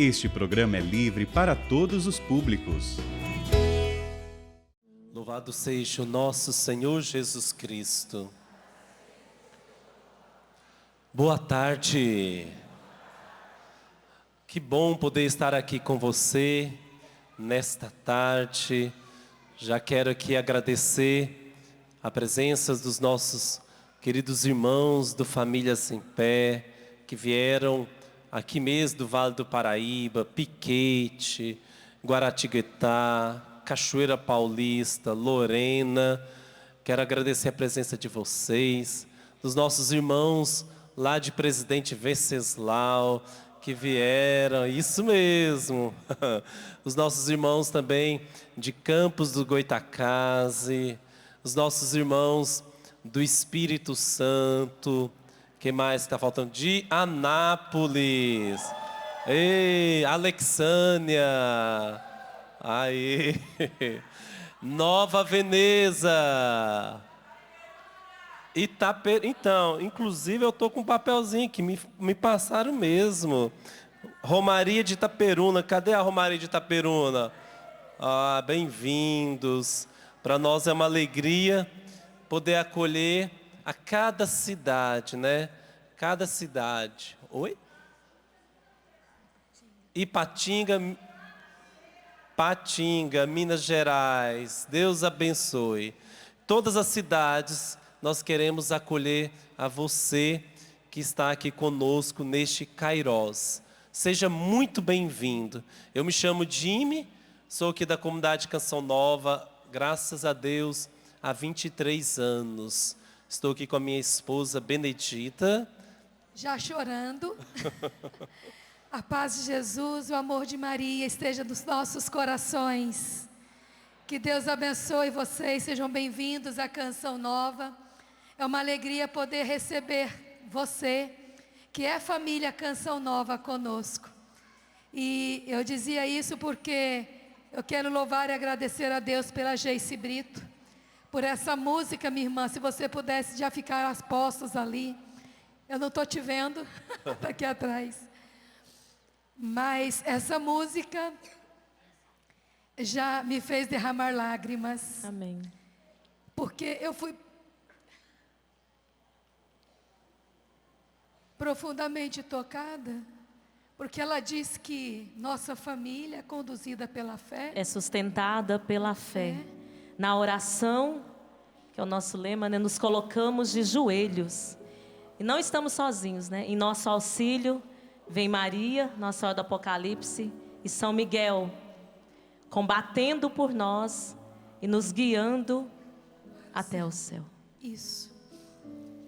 Este programa é livre para todos os públicos. Louvado seja o nosso Senhor Jesus Cristo. Boa tarde. Que bom poder estar aqui com você nesta tarde. Já quero aqui agradecer a presença dos nossos queridos irmãos do Famílias em Pé, que vieram aqui mesmo do Vale do Paraíba, Piquete, Guaratinguetá, Cachoeira Paulista, Lorena. Quero agradecer a presença de vocês, dos nossos irmãos lá de Presidente Venceslau, que vieram, isso mesmo. Os nossos irmãos também de Campos do Goitacazes, os nossos irmãos do Espírito Santo. Que mais está faltando? De Anápolis. Ei, Alexânia. Aí. Nova Veneza. Então, inclusive eu tô com um papelzinho que me passaram mesmo. Romaria de Itaperuna. Cadê a Romaria de Itaperuna? Ah, bem-vindos. Para nós é uma alegria poder acolher a cada cidade, né? Cada cidade. Oi? Ipatinga, Patinga, Minas Gerais. Deus abençoe. Todas as cidades nós queremos acolher a você que está aqui conosco neste Kairós. Seja muito bem-vindo. Eu me chamo Jimmy, sou aqui da comunidade Canção Nova, graças a Deus, há 23 anos. Estou aqui com a minha esposa Benedita. Já chorando. A paz de Jesus, o amor de Maria esteja nos nossos corações. Que Deus abençoe vocês, sejam bem-vindos à Canção Nova. É uma alegria poder receber você, que é família Canção Nova conosco. E eu dizia isso porque eu quero louvar e agradecer a Deus pela Geice Brito, por essa música, minha irmã. Se você pudesse já ficar às postas ali. Eu não estou te vendo, está aqui atrás. Mas essa música já me fez derramar lágrimas. Amém. Porque eu fui profundamente tocada, porque ela diz que nossa família é conduzida pela fé. É sustentada pela fé. Na oração, que é o nosso lema, né, nos colocamos de joelhos. E não estamos sozinhos, né? Em nosso auxílio vem Maria, Nossa Senhora do Apocalipse, e São Miguel, combatendo por nós e nos guiando até o céu. Isso.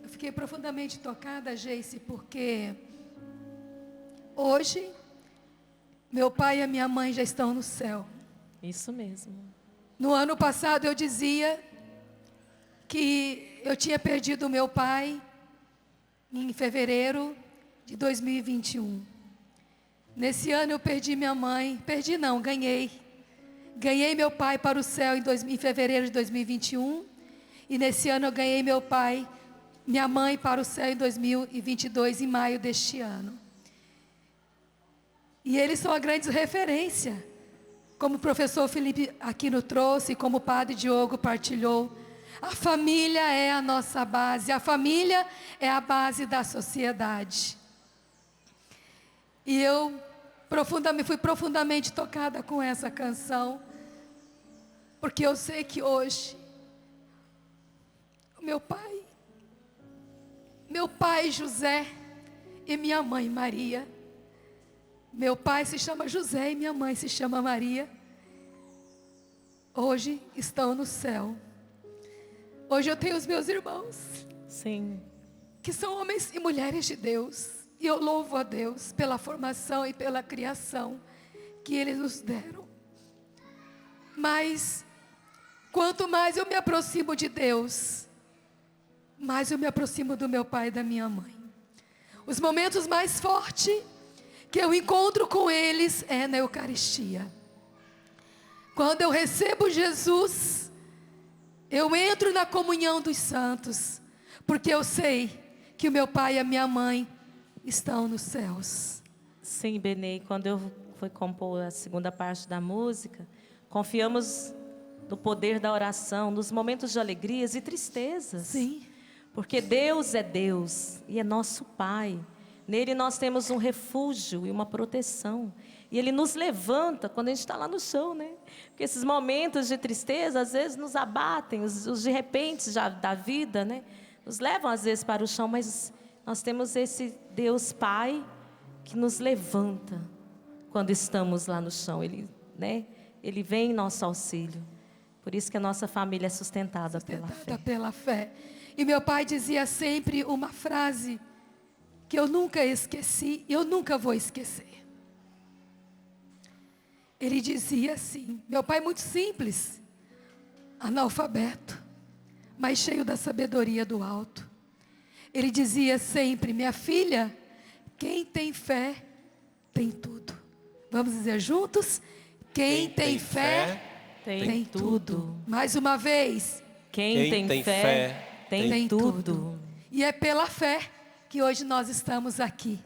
Eu fiquei profundamente tocada, Geice, porque hoje meu pai e a minha mãe já estão no céu. Isso mesmo. No ano passado eu dizia que eu tinha perdido o meu pai em fevereiro de 2021. Nesse ano eu perdi minha mãe. Perdi não, ganhei. Ganhei meu pai para o céu em fevereiro de 2021. E nesse ano eu ganhei meu pai, minha mãe para o céu em 2022, em maio deste ano. E eles são a grande referência. Como o professor Felipe Aquino trouxe, como o padre Diogo partilhou, a família é a nossa base, a família é a base da sociedade. E eu fui profundamente tocada com essa canção, porque eu sei que hoje, meu pai José e minha mãe Maria, meu pai se chama José e minha mãe se chama Maria, hoje estão no céu. Hoje eu tenho os meus irmãos. Sim. Que são homens e mulheres de Deus. E eu louvo a Deus pela formação e pela criação que eles nos deram. Mas, quanto mais eu me aproximo de Deus, mais eu me aproximo do meu pai e da minha mãe. Os momentos mais fortes que eu encontro com eles é na Eucaristia. Quando eu recebo Jesus, eu entro na comunhão dos santos, porque eu sei que o meu pai e a minha mãe estão nos céus. Sim, Benê, quando eu fui compor a segunda parte da música, confiamos no poder da oração, nos momentos de alegrias e tristezas. Sim. Porque Deus é Deus e é nosso Pai. Nele nós temos um refúgio e uma proteção. E Ele nos levanta quando a gente está lá no chão, né? Porque esses momentos de tristeza, às vezes, nos abatem, os de repente já da vida, né? Nos levam, às vezes, para o chão, mas nós temos esse Deus Pai que nos levanta quando estamos lá no chão. Ele, né? Ele vem em nosso auxílio. Por isso que a nossa família é sustentada pela fé. Pela fé. E meu pai dizia sempre uma frase que eu nunca esqueci e eu nunca vou esquecer. Ele dizia assim, meu pai muito simples, analfabeto, mas cheio da sabedoria do alto. Ele dizia sempre, minha filha, quem tem fé tem tudo. Vamos dizer juntos? Quem tem fé tem tudo. Mais uma vez. Quem tem fé tem tudo. E é pela fé que hoje nós estamos aqui.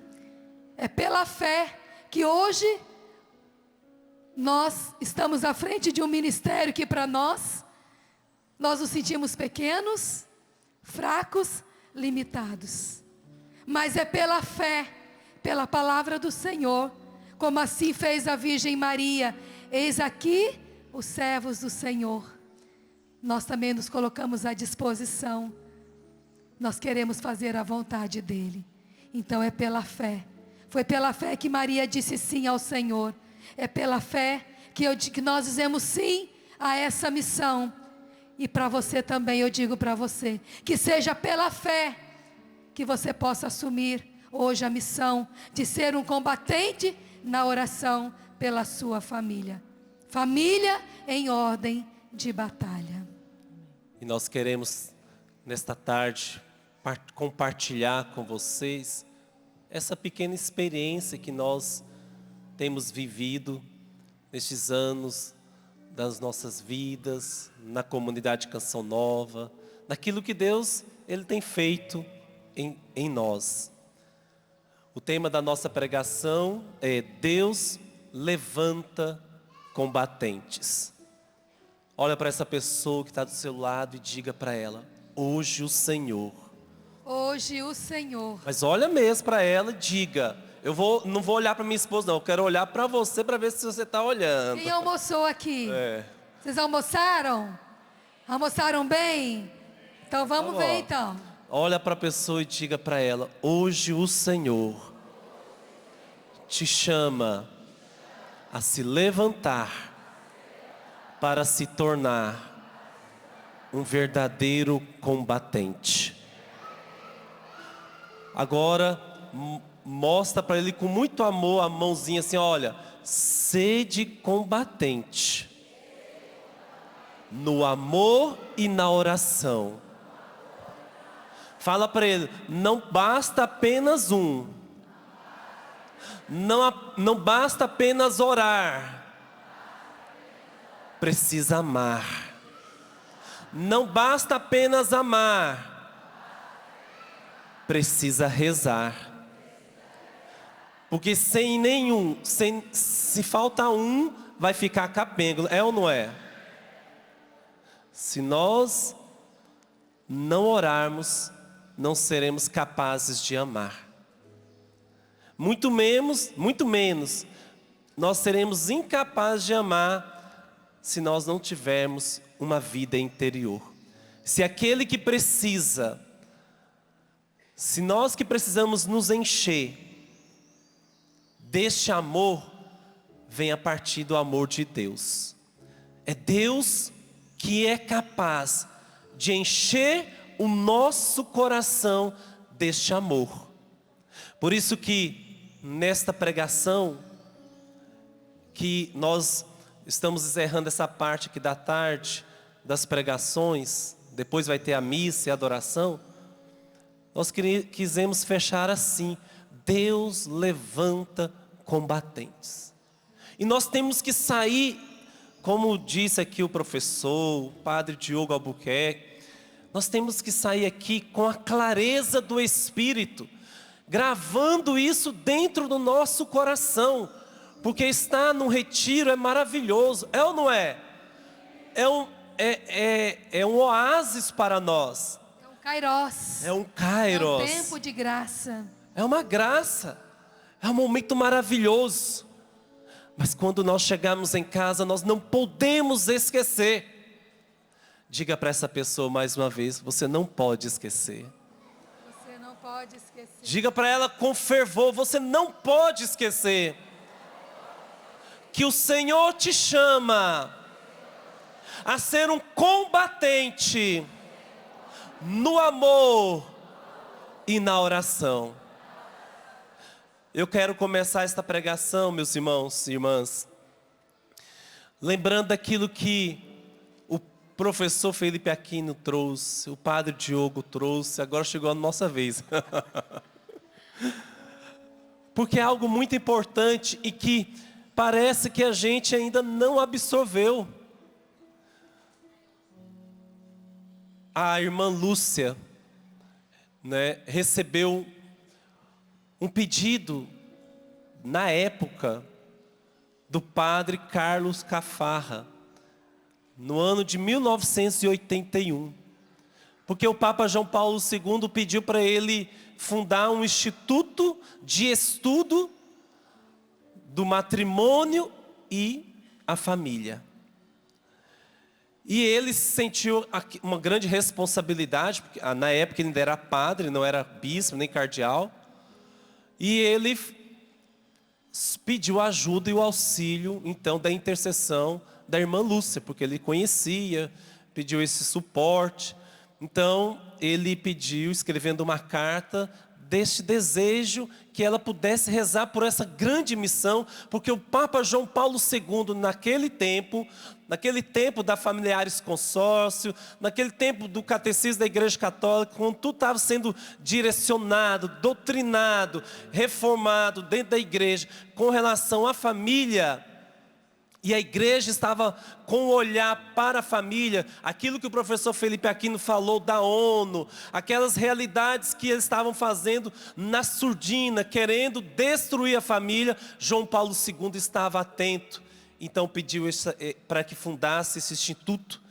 É pela fé que hoje nós estamos à frente de um ministério que para nós nos sentimos pequenos, fracos, limitados. Mas é pela fé, pela palavra do Senhor, como assim fez a Virgem Maria. Eis aqui os servos do Senhor. Nós também nos colocamos à disposição. Nós queremos fazer a vontade dEle. Então é pela fé. Foi pela fé que Maria disse sim ao Senhor. É pela fé que nós dizemos sim a essa missão. E para você também, eu digo para você, que seja pela fé que você possa assumir hoje a missão de ser um combatente na oração pela sua família. Família em ordem de batalha. E nós queremos, nesta tarde, compartilhar com vocês essa pequena experiência que nós temos vivido nestes anos das nossas vidas, na comunidade Canção Nova, naquilo que Deus Ele tem feito em nós. O tema da nossa pregação é Deus levanta combatentes. Olha para essa pessoa que está do seu lado e diga para ela, hoje o Senhor. Hoje o Senhor. Mas olha mesmo para ela e diga, não vou olhar para minha esposa não, eu quero olhar para você para ver se você está olhando. Quem almoçou aqui? É. Vocês almoçaram? Almoçaram bem? Então vamos ver então. Olha para a pessoa e diga para ela, hoje o Senhor te chama a se levantar para se tornar um verdadeiro combatente. Agora, mostra para ele com muito amor a mãozinha assim, olha, sede combatente no amor e na oração. Fala para ele, não basta apenas não basta apenas orar, precisa amar. Não basta apenas amar, precisa rezar. Porque se falta um, vai ficar capengo, é ou não é? Se nós não orarmos, não seremos capazes de amar. Muito menos, nós seremos incapazes de amar se nós não tivermos uma vida interior. Se aquele que precisa, se nós que precisamos nos encher deste amor, vem a partir do amor de Deus. É Deus que é capaz de encher o nosso coração deste amor. Por isso que nesta pregação, que nós estamos encerrando essa parte aqui da tarde, das pregações, depois vai ter a missa e a adoração, nós quisemos fechar assim, Deus levanta combatentes. E nós temos que sair, como disse aqui o professor, o padre Diogo Albuquerque, nós temos que sair aqui com a clareza do Espírito, gravando isso dentro do nosso coração, porque estar num retiro é maravilhoso, é ou não é? É um oásis para nós. É um kairós. É um kairos. É um tempo de graça. É uma graça. É um momento maravilhoso. Mas quando nós chegamos em casa, nós não podemos esquecer. Diga para essa pessoa mais uma vez, você não pode esquecer. Você não pode esquecer. Diga para ela com fervor, você não pode esquecer. Que o Senhor te chama a ser um combatente no amor e na oração. Eu quero começar esta pregação, meus irmãos e irmãs, lembrando daquilo que o professor Felipe Aquino trouxe, o padre Diogo trouxe, agora chegou a nossa vez. Porque é algo muito importante e que parece que a gente ainda não absorveu. A irmã Lúcia, né, recebeu um pedido, na época, do padre Carlos Cafarra, no ano de 1981. Porque o Papa João Paulo II pediu para ele fundar um instituto de estudo do matrimônio e a família. E ele sentiu uma grande responsabilidade, porque na época ele ainda era padre, não era bispo nem cardeal. E ele pediu a ajuda e o auxílio, então, da intercessão da irmã Lúcia, porque ele conhecia, pediu esse suporte. Então, ele pediu, escrevendo uma carta, deste desejo que ela pudesse rezar por essa grande missão, porque o Papa João Paulo II, naquele tempo da Familiares Consórcio, naquele tempo do catecismo da Igreja Católica, quando tudo estava sendo direcionado, doutrinado, reformado dentro da igreja, com relação à família, e a igreja estava com o olhar para a família, aquilo que o professor Felipe Aquino falou da ONU, aquelas realidades que eles estavam fazendo na surdina, querendo destruir a família, João Paulo II estava atento. Então pediu para que fundasse esse instituto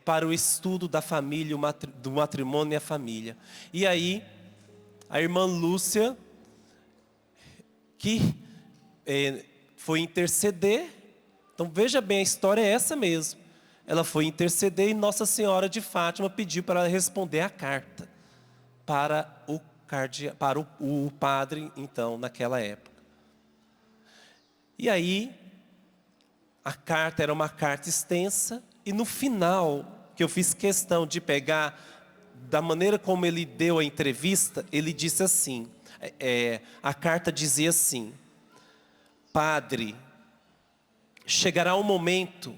para o estudo da família, do matrimônio e a família. E aí, a irmã Lúcia, que foi interceder. Então veja bem, a história é essa mesmo. Ela foi interceder e Nossa Senhora de Fátima pediu para ela responder a carta para o padre, então, naquela época. E aí, a carta era uma carta extensa, e no final, que eu fiz questão de pegar, da maneira como ele deu a entrevista, ele disse assim, a carta dizia assim: Padre, chegará um momento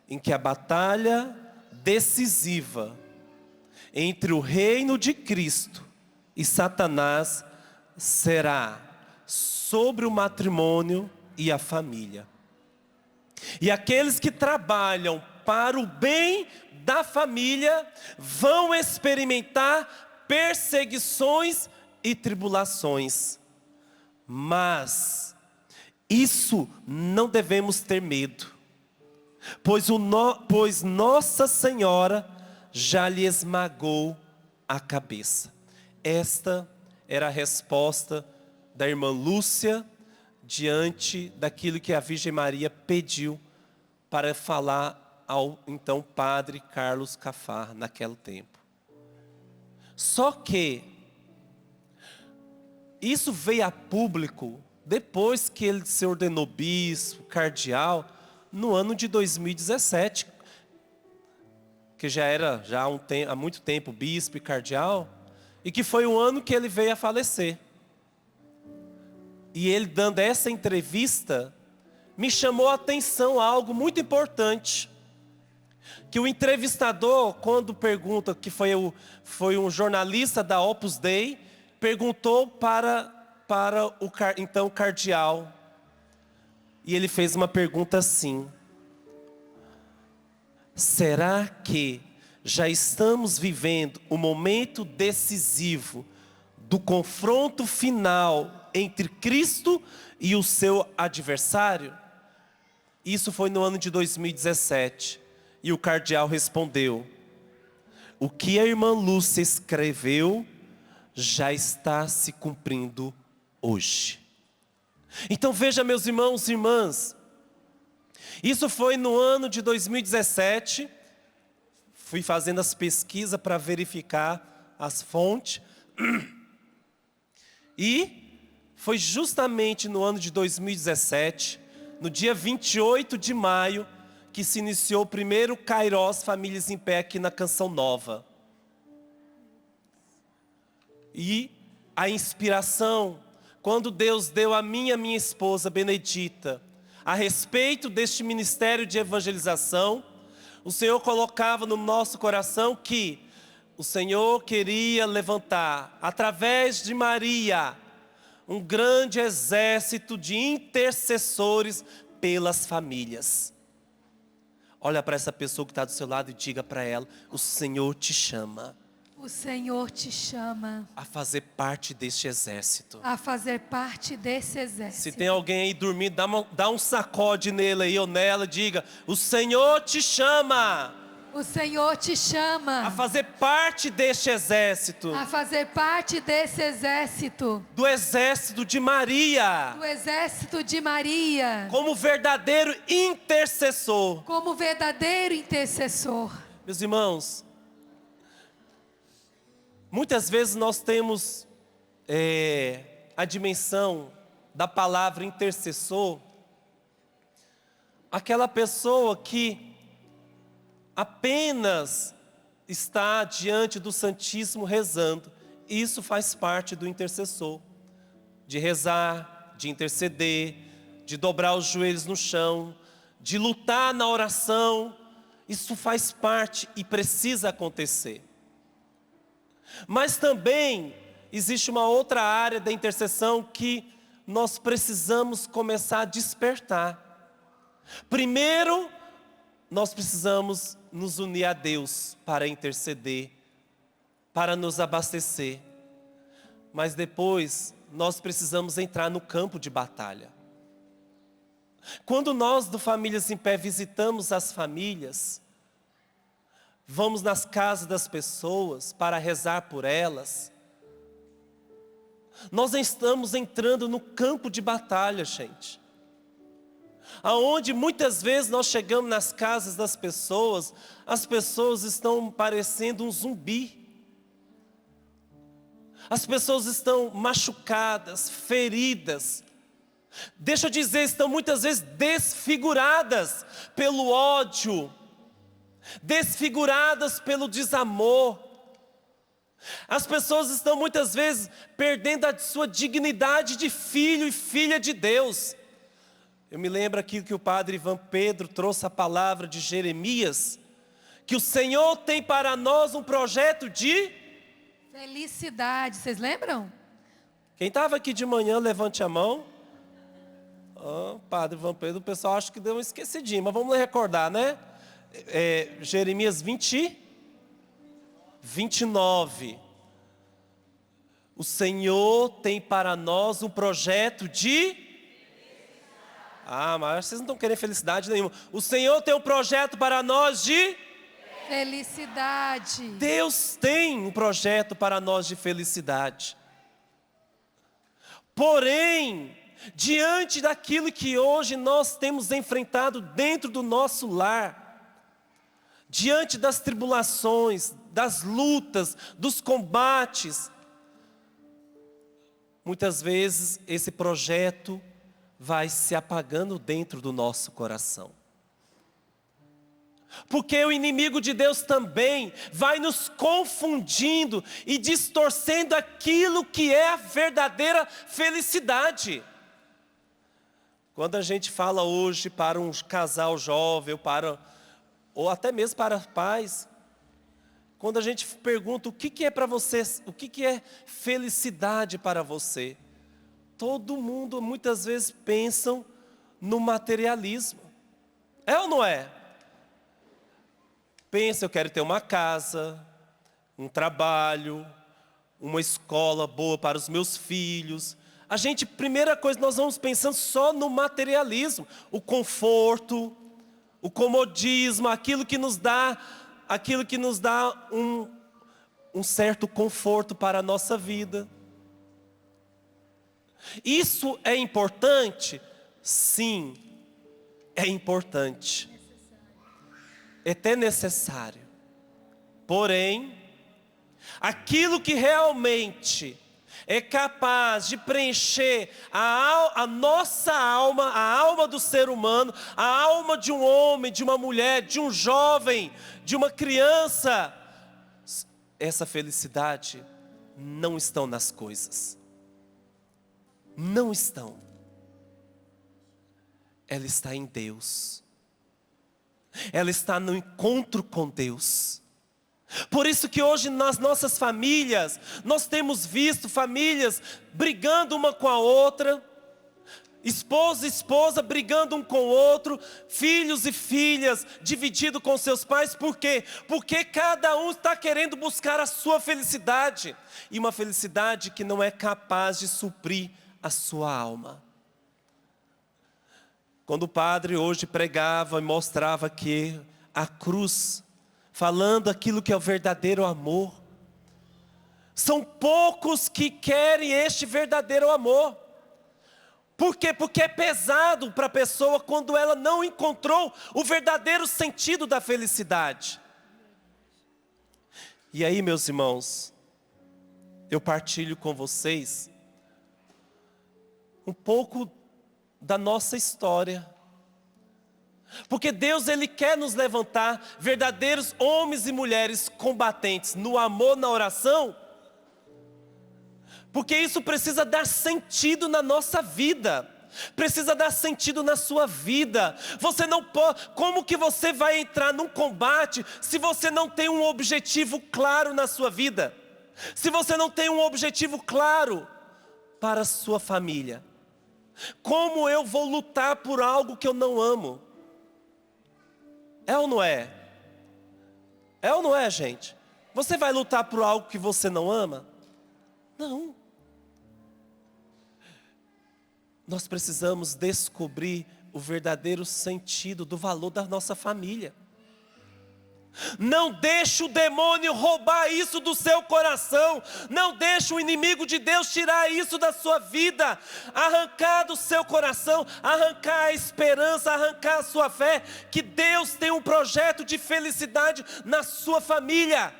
em que a batalha decisiva entre o reino de Cristo e Satanás será sobre o matrimônio e a família. E aqueles que trabalham para o bem da família vão experimentar perseguições e tribulações. Mas isso não devemos ter medo, pois Nossa Senhora já lhe esmagou a cabeça. Esta era a resposta da irmã Lúcia diante daquilo que a Virgem Maria pediu para falar ao então padre Carlos Cafarra naquele tempo. Só que isso veio a público depois que ele se ordenou bispo, cardeal, no ano de 2017, que já era há muito tempo bispo e cardeal, e que foi o ano que ele veio a falecer. E ele, dando essa entrevista, me chamou a atenção a algo muito importante. Que o entrevistador, quando pergunta, que foi um jornalista da Opus Dei, perguntou para o então cardeal. E ele fez uma pergunta assim: será que já estamos vivendo o momento decisivo do confronto final entre Cristo e o seu adversário? Isso foi no ano de 2017. E o cardeal respondeu: o que a irmã Lúcia escreveu já está se cumprindo hoje. Então veja, meus irmãos e irmãs, isso foi no ano de 2017, fui fazendo as pesquisas para verificar as fontes, e foi justamente no ano de 2017, no dia 28 de maio, que se iniciou o primeiro Kairos Famílias em Pé aqui na Canção Nova. E a inspiração, quando Deus deu a mim e a minha esposa Benedita, a respeito deste ministério de evangelização, o Senhor colocava no nosso coração que o Senhor queria levantar, através de Maria, um grande exército de intercessores pelas famílias. Olha para essa pessoa que está do seu lado e diga para ela: o Senhor te chama. O Senhor te chama A fazer parte deste exército. a fazer parte desse exército. Se tem alguém aí dormindo, dá um sacode nele aí ou nela, diga: o Senhor te chama. O Senhor te chama A fazer parte deste exército. a fazer parte desse exército. Do exército de Maria. Do exército de Maria. Como verdadeiro intercessor. Como verdadeiro intercessor. Meus irmãos, muitas vezes nós temos a dimensão da palavra intercessor, aquela pessoa que apenas está diante do Santíssimo rezando. Isso faz parte do intercessor, de rezar, de interceder, de dobrar os joelhos no chão, de lutar na oração. Isso faz parte e precisa acontecer. Mas também existe uma outra área da intercessão que nós precisamos começar a despertar. Primeiro, nós precisamos nos unir a Deus para interceder, para nos abastecer. Mas depois, nós precisamos entrar no campo de batalha. Quando nós do Famílias em Pé visitamos as famílias, vamos nas casas das pessoas para rezar por elas, nós estamos entrando no campo de batalha, gente. Aonde muitas vezes nós chegamos nas casas das pessoas, as pessoas estão parecendo um zumbi. As pessoas estão machucadas, feridas. Deixa eu dizer, estão muitas vezes desfiguradas pelo ódio, desfiguradas pelo desamor. As pessoas estão muitas vezes perdendo a sua dignidade de filho e filha de Deus. Eu me lembro aqui que o padre Ivan Pedro trouxe a palavra de Jeremias, que o Senhor tem para nós um projeto de felicidade. Vocês lembram? Quem estava aqui de manhã, levante a mão. Padre Ivan Pedro, o pessoal acha que deu uma esquecidinha, mas vamos recordar, né? Jeremias 29. O Senhor tem para nós um projeto de... mas vocês não estão querendo felicidade nenhuma. O Senhor tem um projeto para nós de... felicidade. Deus tem um projeto para nós de felicidade. Porém, diante daquilo que hoje nós temos enfrentado dentro do nosso lar, diante das tribulações, das lutas, dos combates, muitas vezes esse projeto vai se apagando dentro do nosso coração. Porque o inimigo de Deus também vai nos confundindo e distorcendo aquilo que é a verdadeira felicidade. Quando a gente fala hoje para um casal jovem, ou até mesmo para pais, quando a gente pergunta o que é para você, o que é felicidade para você, todo mundo muitas vezes pensa no materialismo. É ou não é? Pensa, eu quero ter uma casa, um trabalho, uma escola boa para os meus filhos. A gente, primeira coisa, nós vamos pensando só no materialismo, o conforto, o comodismo, aquilo que nos dá um certo conforto para a nossa vida. Isso é importante? Sim, é importante. É até necessário. Porém, aquilo que realmente é capaz de preencher a nossa alma, a alma do ser humano, a alma de um homem, de uma mulher, de um jovem, de uma criança, essa felicidade não estão nas coisas. Não estão. Ela está em Deus. Ela está no encontro com Deus. Por isso que hoje nas nossas famílias, nós temos visto famílias brigando uma com a outra, esposa e esposa brigando um com o outro, filhos e filhas divididos com seus pais. Por quê? Porque cada um está querendo buscar a sua felicidade, e uma felicidade que não é capaz de suprir a sua alma. Quando o padre hoje pregava e mostrava que a cruz, falando aquilo que é o verdadeiro amor, são poucos que querem este verdadeiro amor. Por quê? Porque é pesado para a pessoa quando ela não encontrou o verdadeiro sentido da felicidade. E aí, meus irmãos, eu partilho com vocês um pouco da nossa história. Porque Deus, Ele quer nos levantar verdadeiros homens e mulheres combatentes no amor, na oração. Porque isso precisa dar sentido na nossa vida. Precisa dar sentido na sua vida. Você não pode, como que você vai entrar num combate se você não tem um objetivo claro na sua vida? Se você não tem um objetivo claro para a sua família? Como eu vou lutar por algo que eu não amo? É ou não é? É ou não é, gente? Você vai lutar por algo que você não ama? Não. Nós precisamos descobrir o verdadeiro sentido do valor da nossa família. Não deixe o demônio roubar isso do seu coração. Não deixe o inimigo de Deus tirar isso da sua vida. Arrancar do seu coração, arrancar a esperança, arrancar a sua fé, que Deus tem um projeto de felicidade na sua família.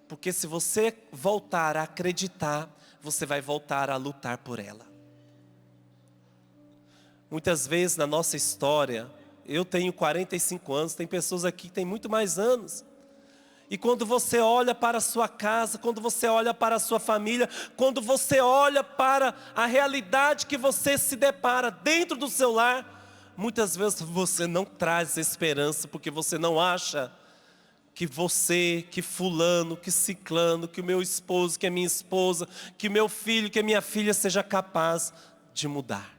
Porque se você voltar a acreditar, você vai voltar a lutar por ela. Muitas vezes na nossa história, eu tenho 45 anos, tem pessoas aqui que têm muito mais anos. E quando você olha para a sua casa, quando você olha para a sua família, quando você olha para a realidade que você se depara dentro do seu lar, muitas vezes você não traz esperança, porque você não acha que você, que fulano, que ciclano, que o meu esposo, que a minha esposa, que o meu filho, que a minha filha seja capaz de mudar.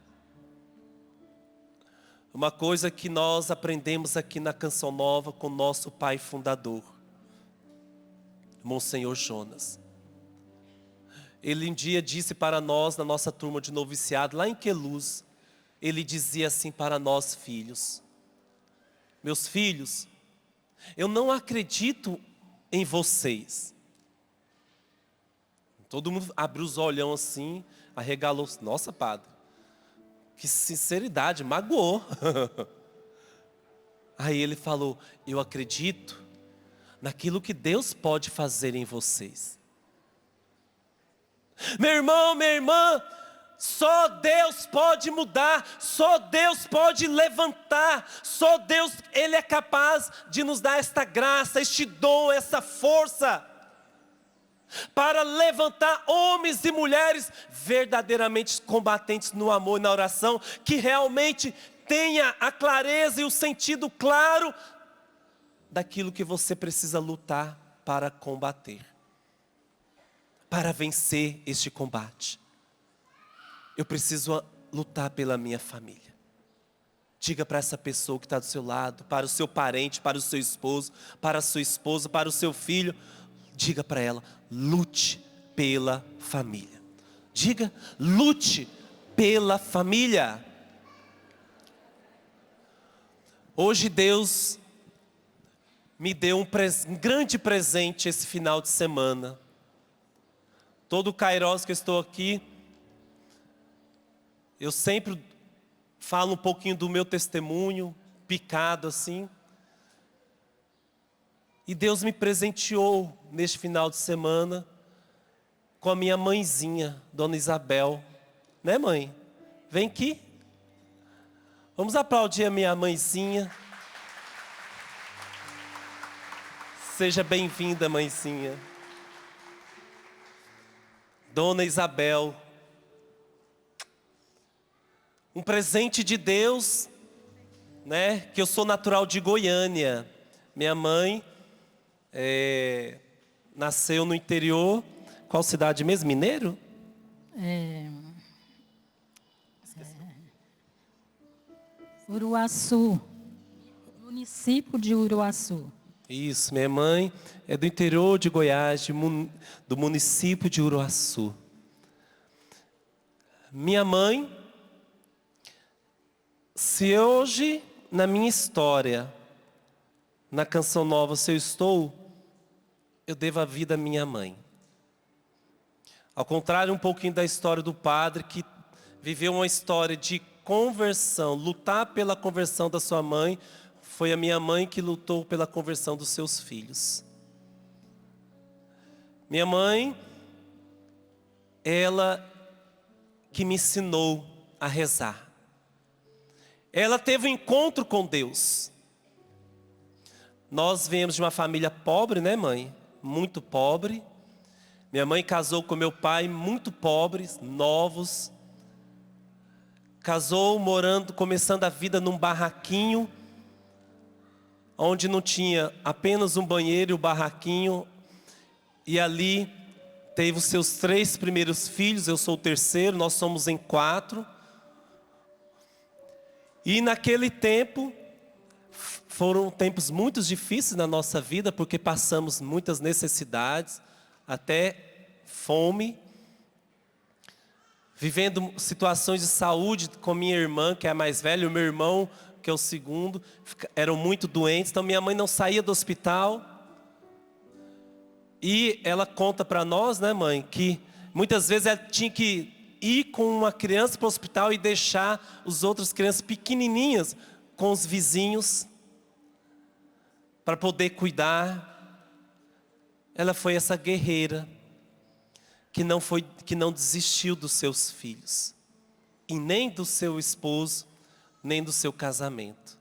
Uma coisa que nós aprendemos aqui na Canção Nova com nosso pai fundador, Monsenhor Jonas. Ele um dia disse para nós, na nossa turma de noviciado, lá em Queluz, ele dizia assim para nós filhos: meus filhos, eu não acredito em vocês. Todo mundo abriu os olhão assim, arregalou. Nossa, padre, que sinceridade, magoou. Aí ele falou: eu acredito naquilo que Deus pode fazer em vocês. Meu irmão, minha irmã, só Deus pode mudar, só Deus pode levantar, só Deus, Ele é capaz de nos dar esta graça, este dom, essa força, para levantar homens e mulheres verdadeiramente combatentes no amor e na oração, que realmente tenha a clareza e o sentido claro daquilo que você precisa lutar para combater, para vencer este combate. Eu preciso lutar pela minha família. Diga para essa pessoa que está do seu lado, para o seu parente, para o seu esposo, para a sua esposa, para o seu filho, diga para ela: lute pela família. Diga, lute pela família. Hoje Deus me deu um grande presente esse final de semana. Todo o Kairos que eu estou aqui, eu sempre falo um pouquinho do meu testemunho, picado assim. E Deus me presenteou neste final de semana com a minha mãezinha, Dona Isabel. Né, mãe? Vem aqui. Vamos aplaudir a minha mãezinha. Seja bem-vinda, mãezinha. Dona Isabel. Um presente de Deus, né? Que eu sou natural de Goiânia. Minha mãe nasceu no interior. Qual cidade mesmo? Mineiro? Uruaçu, município de Uruaçu. Isso, minha mãe é do interior de Goiás, do município de Uruaçu. Minha mãe, se hoje, na minha história, na Canção Nova, se eu estou, eu devo a vida à minha mãe. Ao contrário um pouquinho da história do padre, que viveu uma história de conversão, lutar pela conversão da sua mãe, foi a minha mãe que lutou pela conversão dos seus filhos. Minha mãe, ela que me ensinou a rezar. Ela teve um encontro com Deus. Nós viemos de uma família pobre, né, mãe? Muito pobre. Minha mãe casou com meu pai, muito pobres, novos. Casou começando a vida num barraquinho, onde não tinha apenas um banheiro e o barraquinho. E ali teve os seus 3 primeiros filhos, eu sou o terceiro, nós somos em 4. E naquele tempo, foram tempos muito difíceis na nossa vida, porque passamos muitas necessidades, até fome. Vivendo situações de saúde com minha irmã, que é a mais velha, e o meu irmão, que é o segundo, eram muito doentes. Então minha mãe não saía do hospital. E ela conta para nós, né, mãe, que muitas vezes ela tinha que ir com uma criança para o hospital e deixar as outras crianças pequenininhas com os vizinhos para poder cuidar. Ela foi essa guerreira que não desistiu dos seus filhos, e nem do seu esposo, nem do seu casamento.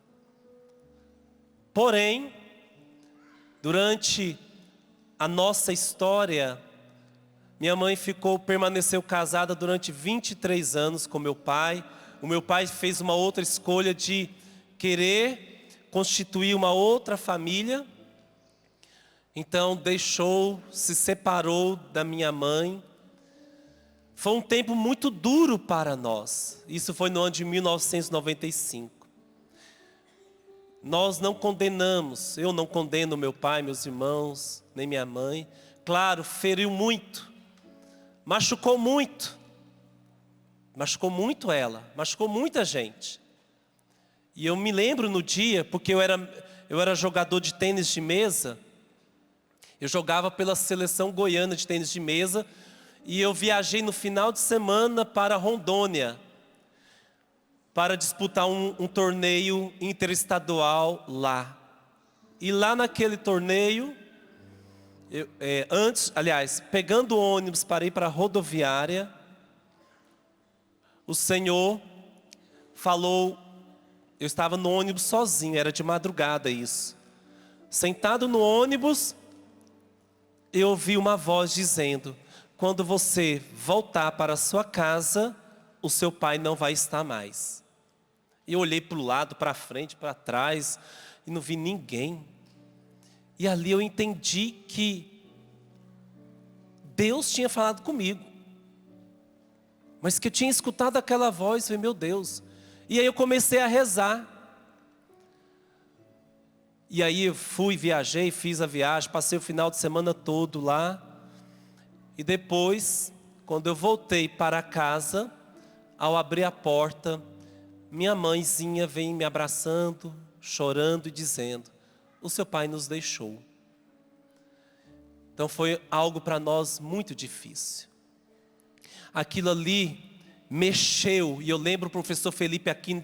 Porém, durante a nossa história, minha mãe permaneceu casada durante 23 anos com meu pai. O meu pai fez uma outra escolha de querer constituir uma outra família. Então se separou da minha mãe. Foi um tempo muito duro para nós. Isso foi no ano de 1995. Nós não condenamos, eu não condeno meu pai, meus irmãos, nem minha mãe. Claro, feriu muito, machucou muito ela, machucou muita gente. E eu me lembro no dia, porque eu era jogador de tênis de mesa. Eu jogava pela seleção goiana de tênis de mesa. E eu viajei no final de semana para Rondônia, para disputar um torneio interestadual lá. E lá naquele torneio, pegando o ônibus para ir para a rodoviária, o Senhor falou, eu estava no ônibus sozinho, era de madrugada isso. Sentado no ônibus, eu ouvi uma voz dizendo: quando você voltar para a sua casa, o seu pai não vai estar mais. E eu olhei para o lado, para frente, para trás, e não vi ninguém. E ali eu entendi que Deus tinha falado comigo. Mas que eu tinha escutado aquela voz, falei, meu Deus. E aí eu comecei a rezar. E aí eu viajei, fiz a viagem, passei o final de semana todo lá. E depois, quando eu voltei para casa, ao abrir a porta, minha mãezinha vem me abraçando, chorando e dizendo: o seu pai nos deixou. Então foi algo para nós muito difícil. Aquilo ali mexeu, e eu lembro o professor Felipe Aquino,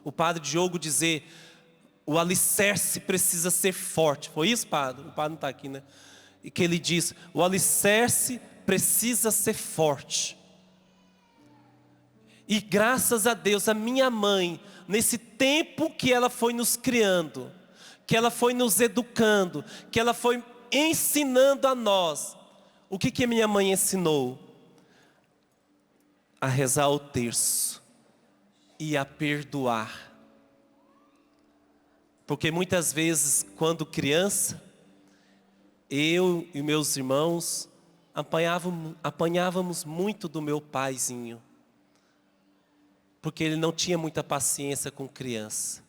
o padre Diogo dizer: o alicerce precisa ser forte. Foi isso, padre? O padre não está aqui, né? E que ele diz: o alicerce precisa ser forte. E graças a Deus, a minha mãe, nesse tempo que ela foi nos criando, que ela foi nos educando, que ela foi ensinando a nós, o que a minha mãe ensinou? A rezar o terço e a perdoar. Porque muitas vezes, quando criança, eu e meus irmãos apanhávamos muito do meu paizinho, porque ele não tinha muita paciência com criança.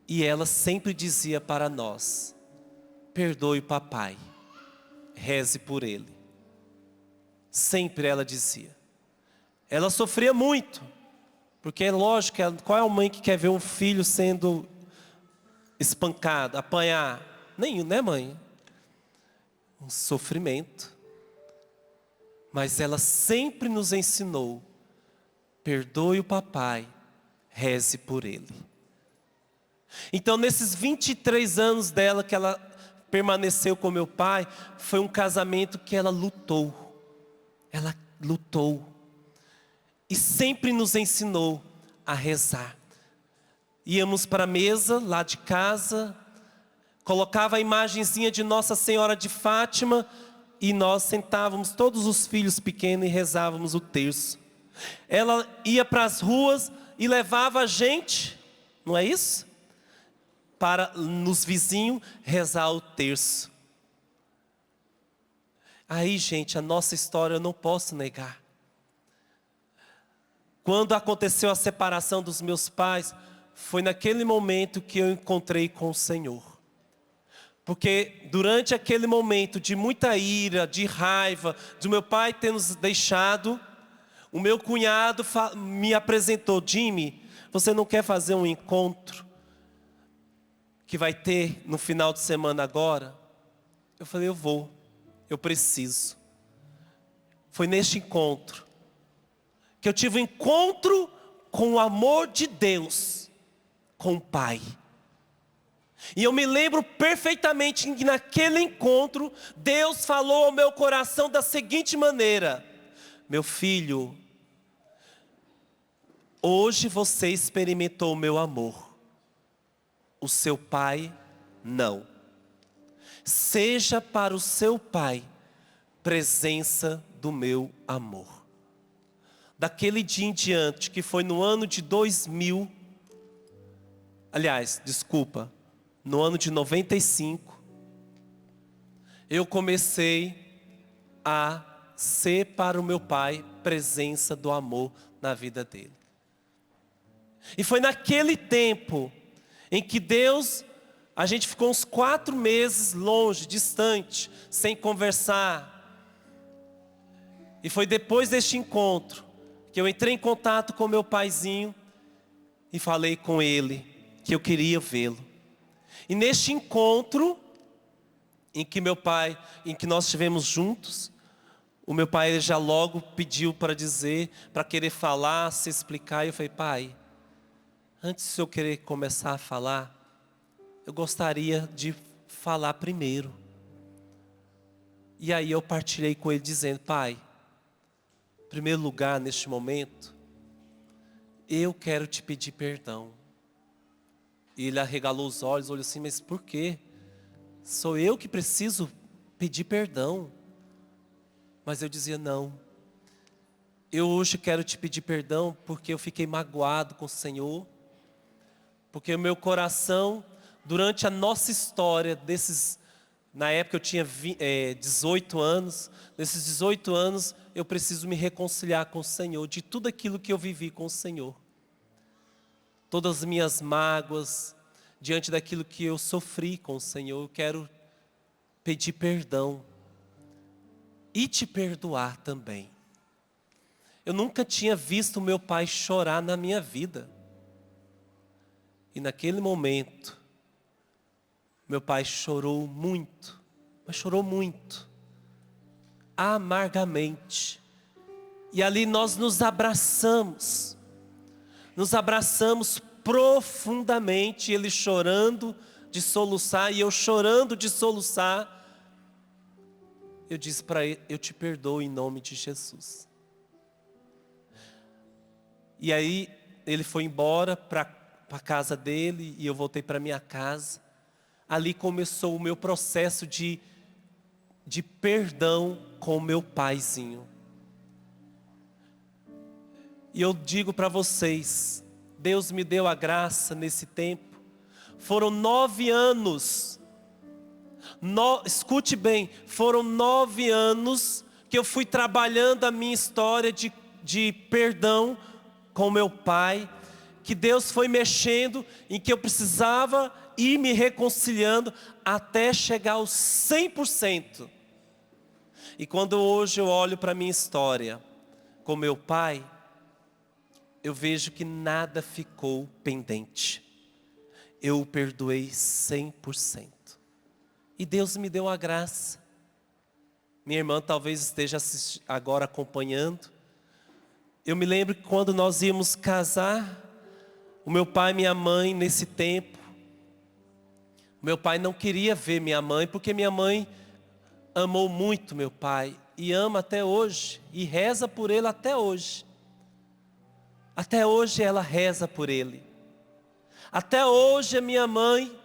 E ela sempre dizia para nós: perdoe o papai, reze por ele. Sempre ela dizia. Ela sofria muito, porque é lógico, qual é a mãe que quer ver um filho sendo espancado, apanhar? Nenhum, né, mãe? Um sofrimento. Mas ela sempre nos ensinou: perdoe o papai, reze por ele. Então, nesses 23 anos dela que ela permaneceu com meu pai, foi um casamento que ela lutou. Ela lutou. E sempre nos ensinou a rezar. Íamos para a mesa lá de casa, colocava a imagenzinha de Nossa Senhora de Fátima, e nós sentávamos, todos os filhos pequenos, e rezávamos o terço. Ela ia para as ruas e levava a gente, não é isso? Para nos vizinhos rezar o terço. Aí, gente, a nossa história eu não posso negar. Quando aconteceu a separação dos meus pais, foi naquele momento que eu encontrei com o Senhor. Porque durante aquele momento de muita ira, de raiva, de meu pai ter nos deixado, o meu cunhado me apresentou: Jimmy, você não quer fazer um encontro que vai ter no final de semana agora? Eu falei: eu vou. Eu preciso. Foi neste encontro que eu tive um encontro com o amor de Deus, com o Pai. E eu me lembro perfeitamente que naquele encontro, Deus falou ao meu coração da seguinte maneira: meu filho, hoje você experimentou o meu amor, o seu pai não. Seja para o seu pai presença do meu amor. Daquele dia em diante, que foi no ano de 2000, no ano de 95, eu comecei a ser para o meu pai presença do amor na vida dele. E foi naquele tempo em que a gente ficou uns 4 meses longe, distante, sem conversar. E foi depois deste encontro que eu entrei em contato com meu paizinho e falei com ele que eu queria vê-lo. E neste encontro em que nós estivemos juntos, o meu pai ele já logo pediu para querer falar, se explicar. E eu falei: pai, antes de eu querer começar a falar, eu gostaria de falar primeiro. E aí eu partilhei com ele dizendo: pai, em primeiro lugar, neste momento, eu quero te pedir perdão. E ele arregalou os olhos, olhou assim: mas por quê? Sou eu que preciso pedir perdão. Mas eu dizia: não, eu hoje quero te pedir perdão porque eu fiquei magoado com o Senhor. Porque o meu coração, durante a nossa história, na época eu tinha 18 anos, nesses 18 anos eu preciso me reconciliar com o Senhor, de tudo aquilo que eu vivi com o Senhor. Todas as minhas mágoas, diante daquilo que eu sofri com o Senhor, eu quero pedir perdão. e te perdoar também. Eu nunca tinha visto meu pai chorar na minha vida. E naquele momento, meu pai chorou muito, mas chorou muito, amargamente. E ali nós nos abraçamos profundamente, ele chorando de soluçar e eu chorando de soluçar. Eu disse para ele, eu te perdoo em nome de Jesus. E aí ele foi embora para a casa dele e eu voltei para minha casa. Ali começou o meu processo de perdão com o meu paizinho. E eu digo para vocês, Deus me deu a graça nesse tempo. Foram 9 anos. Escute bem, foram 9 anos que eu fui trabalhando a minha história de perdão com meu pai. Que Deus foi mexendo em que eu precisava ir me reconciliando até chegar aos 100%. E quando hoje eu olho para a minha história com meu pai, eu vejo que nada ficou pendente. Eu o perdoei 100%. E Deus me deu a graça. Minha irmã talvez esteja agora acompanhando. Eu me lembro que quando nós íamos casar, o meu pai e minha mãe nesse tempo, meu pai não queria ver minha mãe, porque minha mãe amou muito meu pai, e ama até hoje, e reza por ele até hoje. Até hoje ela reza por ele. Até hoje a minha mãe,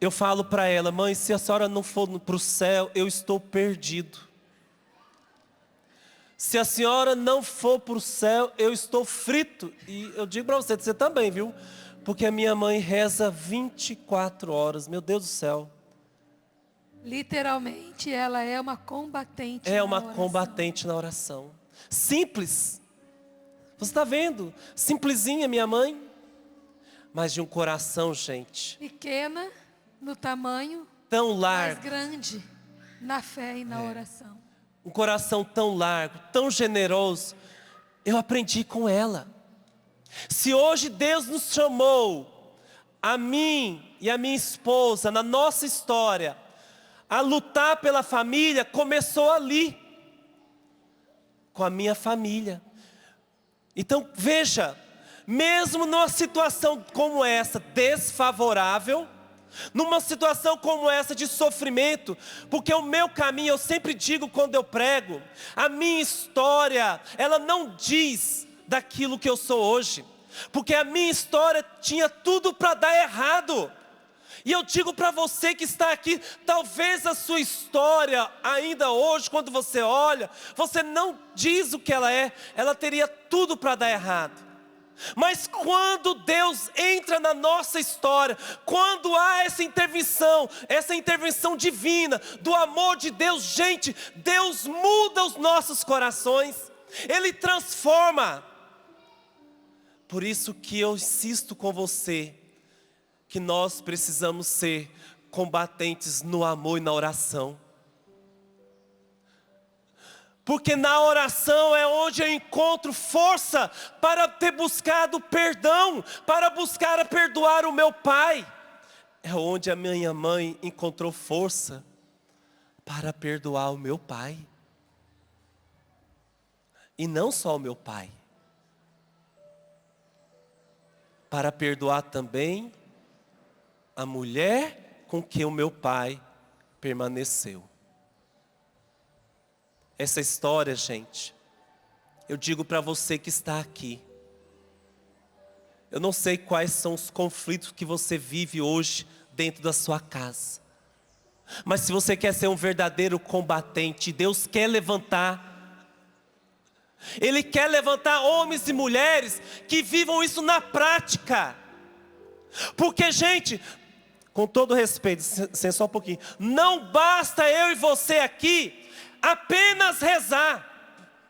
eu falo para ela, mãe, se a senhora não for para o céu, eu estou perdido. Se a senhora não for para o céu, eu estou frito. E eu digo para você também, viu? Porque a minha mãe reza 24 horas, meu Deus do céu. Literalmente, ela é uma combatente. É uma combatente na oração. Simples. Você está vendo? Simplesinha, minha mãe. Mas de um coração, gente. Pequena no tamanho. Tão largo. Mas grande na fé e na oração. Um coração tão largo, tão generoso. Eu aprendi com ela. Se hoje Deus nos chamou, a mim e a minha esposa, na nossa história, a lutar pela família, começou ali, com a minha família. Então veja, mesmo numa situação como essa, desfavorável, numa situação como essa de sofrimento, porque o meu caminho, eu sempre digo quando eu prego, a minha história, ela não diz daquilo que eu sou hoje, porque a minha história tinha tudo para dar errado. E eu digo para você que está aqui, talvez a sua história ainda hoje, quando você olha, você não diz o que ela teria tudo para dar errado. Mas quando Deus entra na nossa história, quando há essa intervenção divina, do amor de Deus, gente, Deus muda os nossos corações, Ele transforma. Por isso que eu insisto com você, que nós precisamos ser combatentes no amor e na oração. Porque na oração é onde eu encontro força para ter buscado perdão, para buscar perdoar o meu pai. É onde a minha mãe encontrou força para perdoar o meu pai. E não só o meu pai. Para perdoar também a mulher com quem o meu pai permaneceu. Essa história, gente, eu digo para você que está aqui. Eu não sei quais são os conflitos que você vive hoje dentro da sua casa. Mas se você quer ser um verdadeiro combatente, Deus quer levantar. Ele quer levantar homens e mulheres que vivam isso na prática. Porque, gente, com todo respeito, só um pouquinho, não basta eu e você aqui apenas rezar.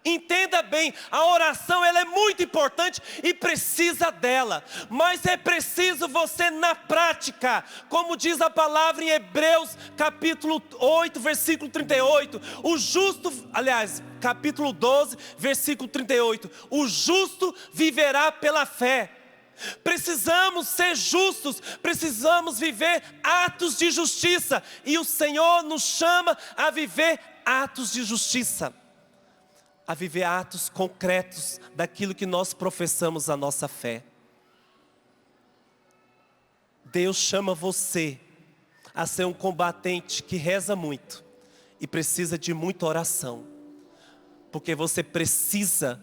Entenda bem, a oração ela é muito importante e precisa dela. Mas é preciso você na prática. Como diz a palavra em Hebreus capítulo 8, versículo 38. O justo, aliás, capítulo 12, versículo 38. O justo viverá pela fé. Precisamos ser justos, precisamos viver atos de justiça. E o Senhor nos chama a viver atos de justiça. A viver atos concretos daquilo que nós professamos a nossa fé. Deus chama você a ser um combatente que reza muito e precisa de muita oração. Porque você precisa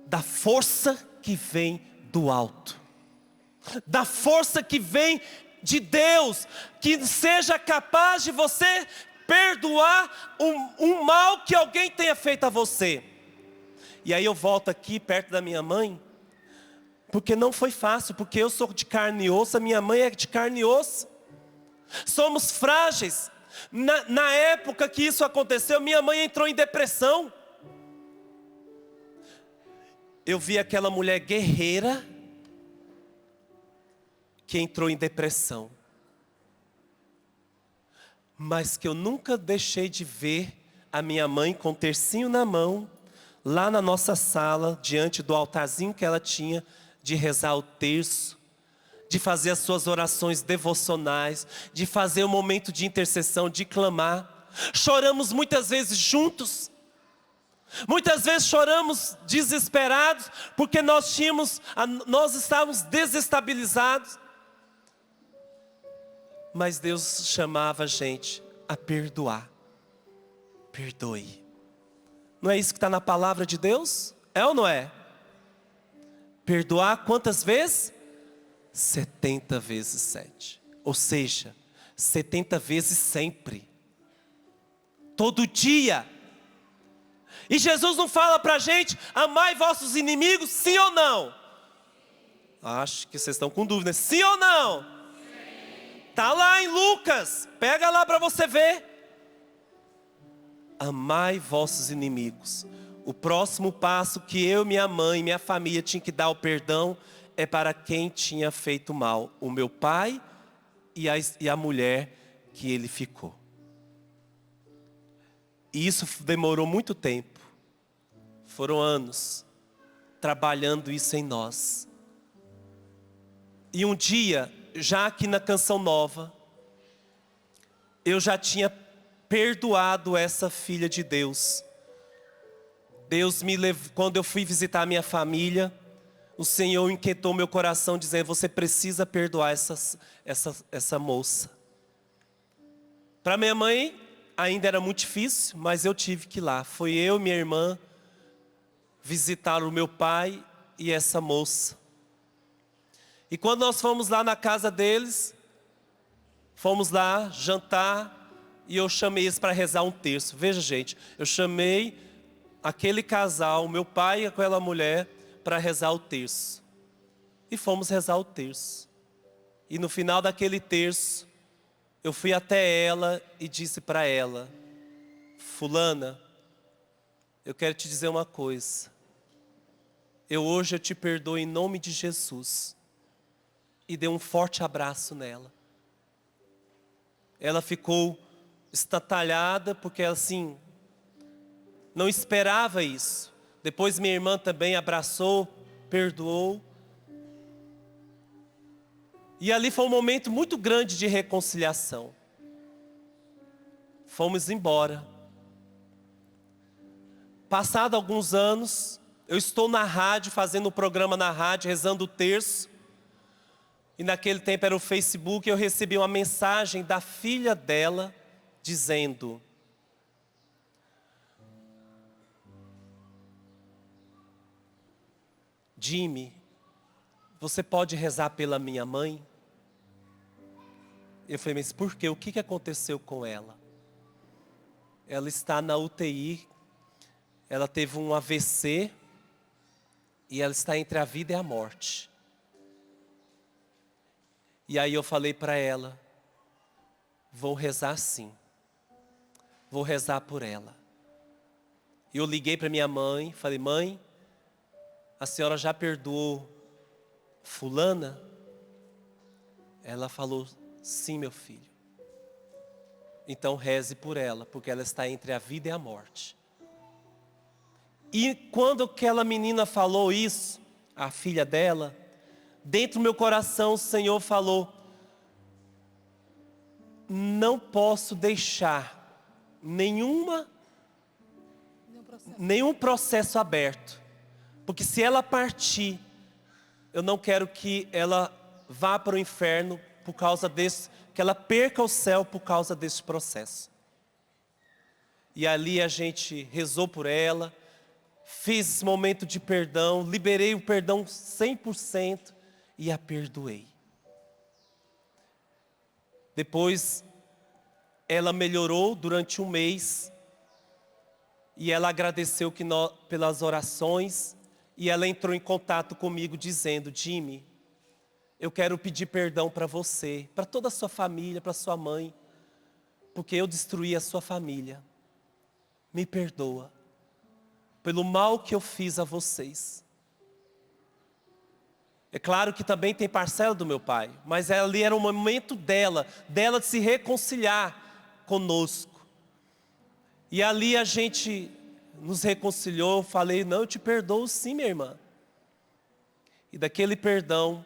da força que vem do alto. Da força que vem de Deus, que seja capaz de você perdoar um mal que alguém tenha feito a você. E aí eu volto aqui perto da minha mãe, porque não foi fácil, porque eu sou de carne e osso, a minha mãe é de carne e osso. Somos frágeis. Na época que isso aconteceu, minha mãe entrou em depressão. Eu vi aquela mulher guerreira que entrou em depressão. Mas que eu nunca deixei de ver a minha mãe com um tercinho na mão, lá na nossa sala, diante do altarzinho que ela tinha, de rezar o terço, de fazer as suas orações devocionais, de fazer o momento de intercessão, de clamar. Choramos muitas vezes juntos. Muitas vezes choramos desesperados, porque nós estávamos desestabilizados. Mas Deus chamava a gente a perdoar. Perdoe. Não é isso que está na palavra de Deus? É ou não é? Perdoar quantas vezes? 70 vezes 7. Ou seja, 70 vezes sempre. Todo dia. E Jesus não fala para a gente, amai vossos inimigos, sim ou não? Acho que vocês estão com dúvida, sim ou não? Está lá em Lucas, pega lá para você ver. Amai vossos inimigos. O próximo passo que eu, minha mãe, minha família tinha que dar o perdão é para quem tinha feito mal. O meu pai e a mulher que ele ficou. E isso demorou muito tempo. Foram anos trabalhando isso em nós. E um dia, já aqui na Canção Nova, eu já tinha perdoado essa filha de Deus. Deus me levou, quando eu fui visitar a minha família, o Senhor inquietou meu coração dizendo, você precisa perdoar essa moça. Para minha mãe ainda era muito difícil, mas eu tive que ir lá. Foi eu e minha irmã visitar o meu pai e essa moça. E quando nós fomos lá na casa deles, fomos lá jantar e eu chamei eles para rezar um terço. Veja, gente, eu chamei aquele casal, meu pai e aquela mulher, para rezar o terço. E fomos rezar o terço. E no final daquele terço, eu fui até ela e disse para ela, fulana, eu quero te dizer uma coisa. Hoje eu te perdoo em nome de Jesus. E dei um forte abraço nela. Ela ficou estatalhada, porque assim, não esperava isso. Depois minha irmã também abraçou, perdoou. E ali foi um momento muito grande de reconciliação. Fomos embora. Passado alguns anos, eu estou na rádio, fazendo um programa na rádio, rezando o terço. E naquele tempo era o Facebook, eu recebi uma mensagem da filha dela, dizendo, Jimmy, você pode rezar pela minha mãe? Eu falei, mas por quê? O que aconteceu com ela? Ela está na UTI, ela teve um AVC e ela está entre a vida e a morte. E aí eu falei para ela, vou rezar sim, vou rezar por ela. Eu liguei para minha mãe, falei: mãe, a senhora já perdoou fulana? Ela falou: sim, meu filho. Então reze por ela, porque ela está entre a vida e a morte. E quando aquela menina falou isso, a filha dela, dentro do meu coração o Senhor falou: não posso deixar nenhum processo aberto. Porque se ela partir, eu não quero que ela vá para o inferno por causa desse, que ela perca o céu por causa desse processo. E ali a gente rezou por ela, fiz esse momento de perdão, liberei o perdão 100% e a perdoei. Depois, ela melhorou durante um mês e ela agradeceu pelas orações e ela entrou em contato comigo dizendo: Jimmy, eu quero pedir perdão para você, para toda a sua família, para sua mãe, porque eu destruí a sua família. Me perdoa pelo mal que eu fiz a vocês. É claro que também tem parcela do meu pai, mas ali era o momento dela de se reconciliar conosco. E ali a gente nos reconciliou, falei: não, eu te perdoo sim, minha irmã. E daquele perdão,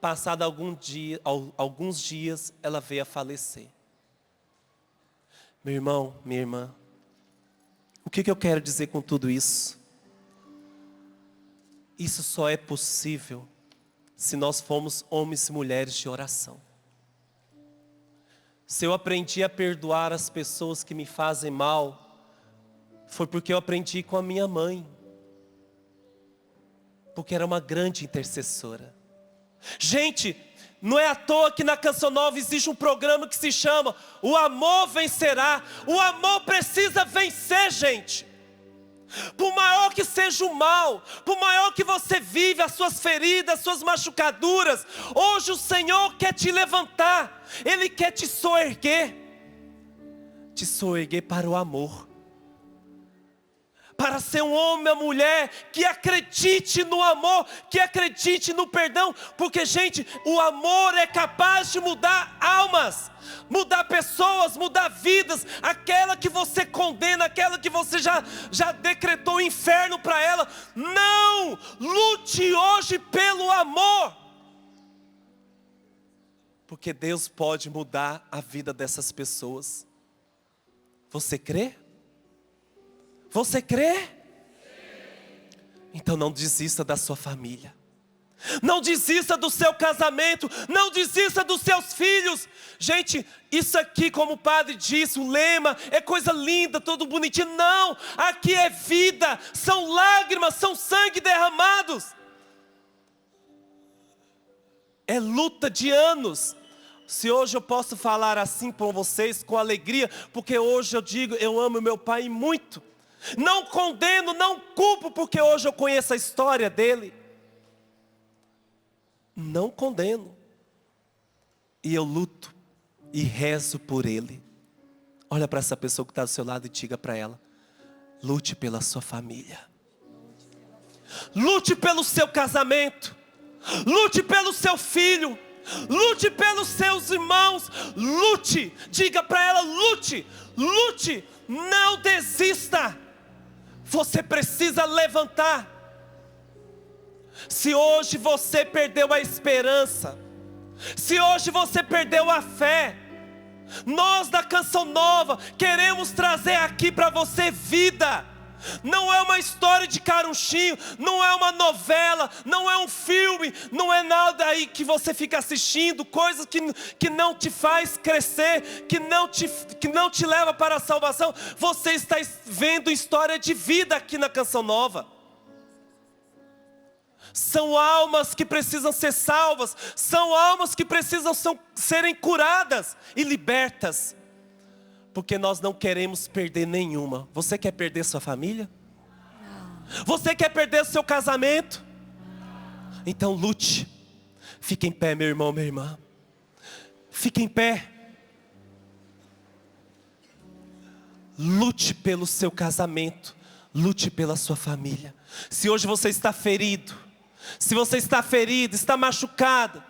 passado alguns dias, ela veio a falecer. Meu irmão, minha irmã, o que eu quero dizer com tudo isso? Isso só é possível se nós formos homens e mulheres de oração. Se eu aprendi a perdoar as pessoas que me fazem mal, foi porque eu aprendi com a minha mãe. Porque era uma grande intercessora. Gente, não é à toa que na Canção Nova existe um programa que se chama O Amor Vencerá. O amor precisa vencer, gente. Por maior que seja o mal, por maior que você vive, as suas feridas, as suas machucaduras, hoje o Senhor quer te levantar. Ele quer te soerguer para o amor, para ser um homem ou mulher que acredite no amor, que acredite no perdão. Porque, gente, o amor é capaz de mudar almas, mudar pessoas, mudar vidas. Aquela que você condena, aquela que você já decretou o inferno para ela, não, lute hoje pelo amor, porque Deus pode mudar a vida dessas pessoas. Você crê? Você crê? Então não desista da sua família. Não desista do seu casamento. Não desista dos seus filhos. Gente, isso aqui, como o padre disse, o lema é coisa linda, todo bonitinho. Não, aqui é vida. São lágrimas, são sangue derramados. É luta de anos. Se hoje eu posso falar assim para vocês com alegria, porque hoje eu digo, eu amo meu pai muito. Não condeno, não culpo, porque hoje eu conheço a história dele. Não condeno. E eu luto e rezo por ele. Olha para essa pessoa que está do seu lado e diga para ela: lute pela sua família. Lute pelo seu casamento. Lute pelo seu filho. Lute pelos seus irmãos. Lute. Diga para ela: lute. Lute. Não desista. Você precisa levantar. Se hoje você perdeu a esperança, se hoje você perdeu a fé, nós da Canção Nova queremos trazer aqui para você vida. Não é uma história de carunchinho, não é uma novela, não é um filme, não é nada aí que você fica assistindo, coisas que não te faz crescer, que não te leva para a salvação. Você está vendo história de vida aqui na Canção Nova. São almas que precisam ser salvas, são almas que precisam serem curadas e libertas. Porque nós não queremos perder nenhuma. Você quer perder sua família? Não. Você quer perder seu casamento? Não. Então lute. Fique em pé, meu irmão, minha irmã. Fique em pé. Lute pelo seu casamento. lute pela sua família. Se hoje você está ferido, se você está ferido, está machucado,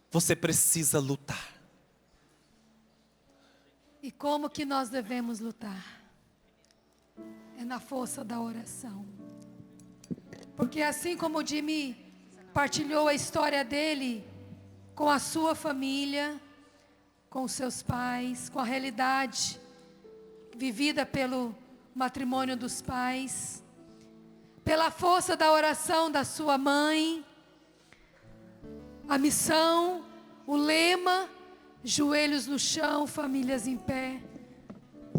você precisa lutar. E como que nós devemos lutar? É na força da oração. Porque assim como o Jimmy partilhou a história dele com a sua família, com os seus pais, com a realidade vivida pelo matrimônio dos pais, pela força da oração da sua mãe, a missão, o lema, joelhos no chão, famílias em pé,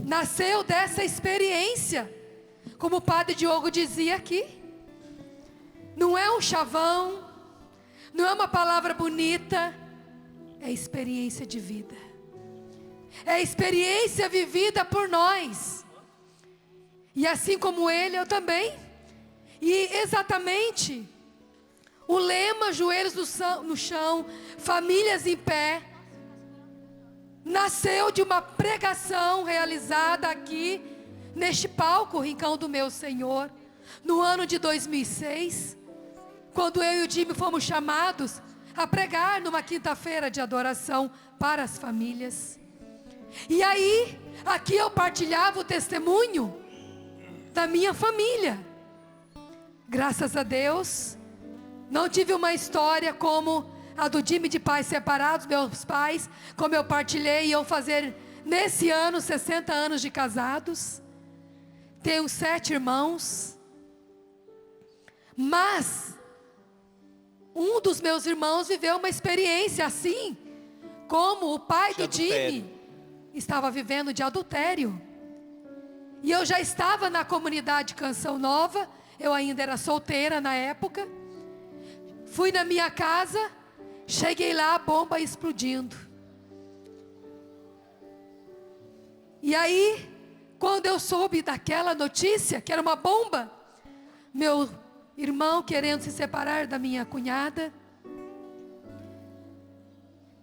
nasceu dessa experiência, como o Padre Diogo dizia aqui. Não é um chavão, não é uma palavra bonita, é experiência de vida, é experiência vivida por nós, e assim como ele, eu também. E exatamente o lema, joelhos no chão, famílias em pé, nasceu de uma pregação realizada aqui, neste palco, Rincão do Meu Senhor, no ano de 2006, quando eu e o Jimmy fomos chamados a pregar numa quinta-feira de adoração para as famílias. E aí, aqui eu partilhava o testemunho da minha família. Graças a Deus, não tive uma história como a do Jimmy de pais separados, meus pais, como eu partilhei, iam fazer nesse ano 60 anos de casados. Tenho 7 irmãos, mas um dos meus irmãos viveu uma experiência assim, como o pai do Jimmy estava vivendo de adultério. E eu já estava na comunidade Canção Nova, eu ainda era solteira na época. Fui na minha casa, cheguei lá, a bomba explodindo. E aí, quando eu soube daquela notícia, que era uma bomba, meu irmão querendo se separar da minha cunhada,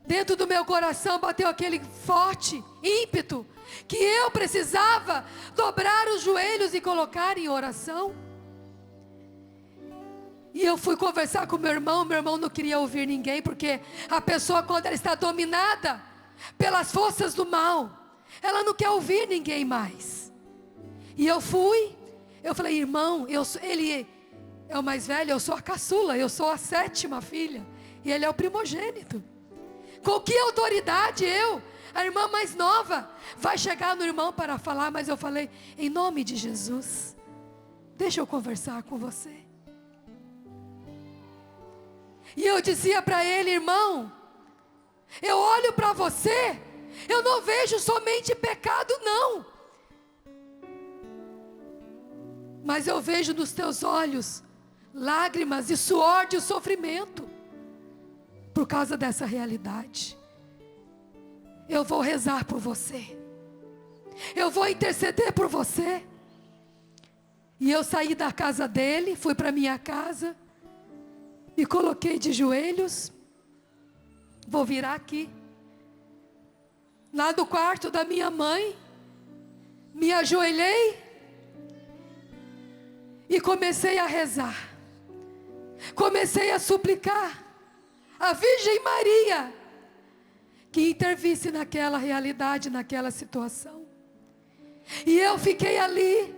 dentro do meu coração bateu aquele forte ímpeto, que eu precisava dobrar os joelhos e colocar em oração. E eu fui conversar com meu irmão não queria ouvir ninguém, porque a pessoa, quando ela está dominada pelas forças do mal, ela não quer ouvir ninguém mais. E eu falei, irmão, ele é o mais velho, eu sou a caçula, eu sou a 7ª filha, e ele é o primogênito. Com que autoridade a irmã mais nova, vai chegar no irmão para falar? Mas eu falei, em nome de Jesus, deixa eu conversar com você. E eu dizia para ele, irmão, eu olho para você, eu não vejo somente pecado não, mas eu vejo nos teus olhos lágrimas e suor de sofrimento, por causa dessa realidade. Eu vou rezar por você, eu vou interceder por você. E eu saí da casa dele, fui para minha casa, me coloquei de joelhos, vou virar aqui, lá do quarto da minha mãe, me ajoelhei e comecei a rezar, comecei a suplicar a Virgem Maria, que intervisse naquela realidade, naquela situação. E eu fiquei ali,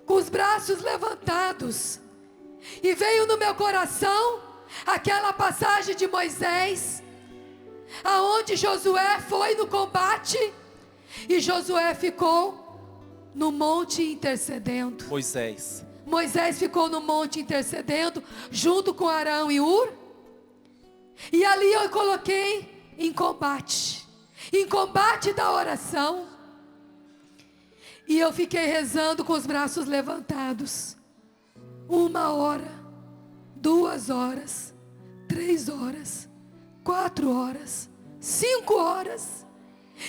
com os braços levantados, e veio no meu coração aquela passagem de Moisés, aonde Josué foi no combate, e Josué ficou no monte intercedendo. Moisés ficou no monte intercedendo, junto com Arão e Hur, e ali eu coloquei em combate da oração, e eu fiquei rezando com os braços levantados, 1 hora, 2 horas, 3 horas, 4 horas, 5 horas,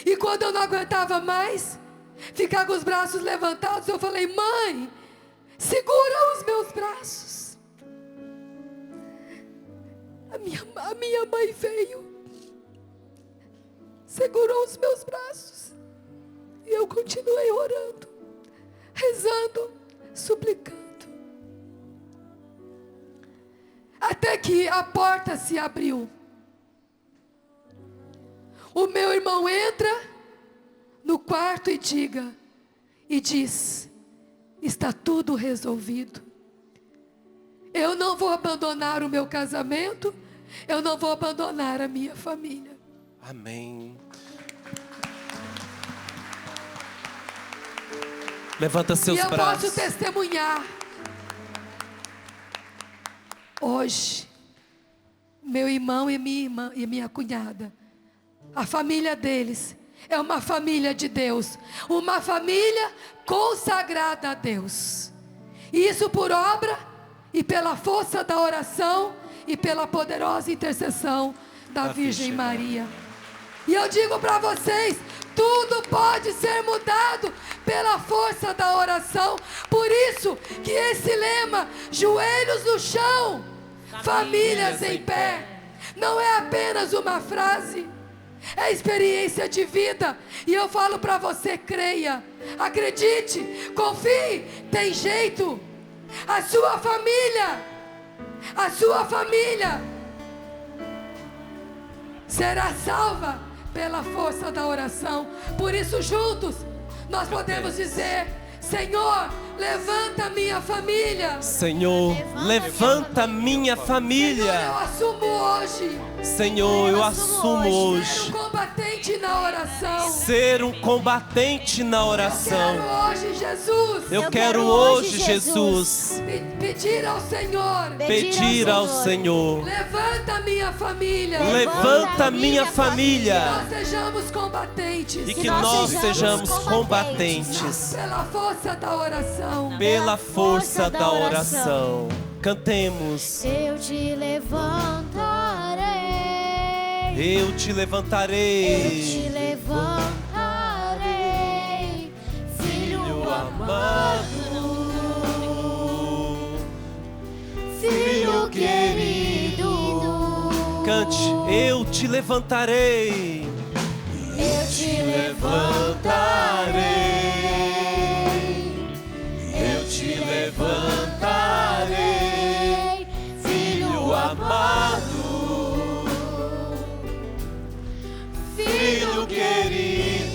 e quando eu não aguentava mais ficar com os braços levantados, eu falei, mãe, segura os meus braços. A minha mãe veio, segurou os meus braços, e eu continuei orando, rezando, suplicando. Até que a porta se abriu. O meu irmão entra no quarto e diz: está tudo resolvido. Eu não vou abandonar o meu casamento, eu não vou abandonar a minha família. Amém. Levanta seus braços. E eu posso testemunhar. Hoje, meu irmão e minha irmã e minha cunhada, a família deles é uma família de Deus, uma família consagrada a Deus. Isso por obra e pela força da oração e pela poderosa intercessão da Virgem Maria. E eu digo para vocês, tudo pode ser mudado pela força da oração. Por isso que esse lema, joelhos no chão, famílias em pé, não é apenas uma frase, é experiência de vida. E eu falo para você, creia, acredite, confie, tem jeito. A sua família será salva pela força da oração. Por isso juntos nós podemos dizer: Senhor, levanta minha família. Senhor, levanta minha família. Senhor, eu assumo hoje. Senhor, eu assumo hoje ser um combatente na oração. Ser um combatente na oração. Eu quero hoje, Jesus. Eu quero hoje, Jesus, pedir ao Senhor. Pedir ao Senhor. Levanta minha família. Levanta minha família. Que nós sejamos combatentes. E que nós sejamos combatentes. Pela força da oração. Pela força da oração. Cantemos. Eu te levantarei. Eu te levantarei. Eu te levantarei, filho amado, filho querido. Cante. Eu te levantarei. Eu te levantarei. Eu te levantarei, filho amado, filho querido.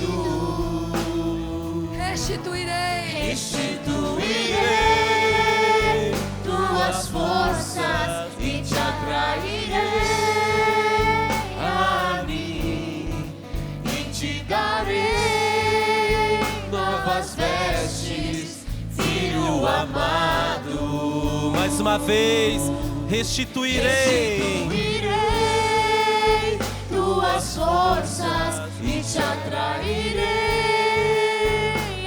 Restituirei tuas forças e te atrairei a mim e te darei novas vestes, filho amado. Mais uma vez, restituirei tuas forças e te atrairei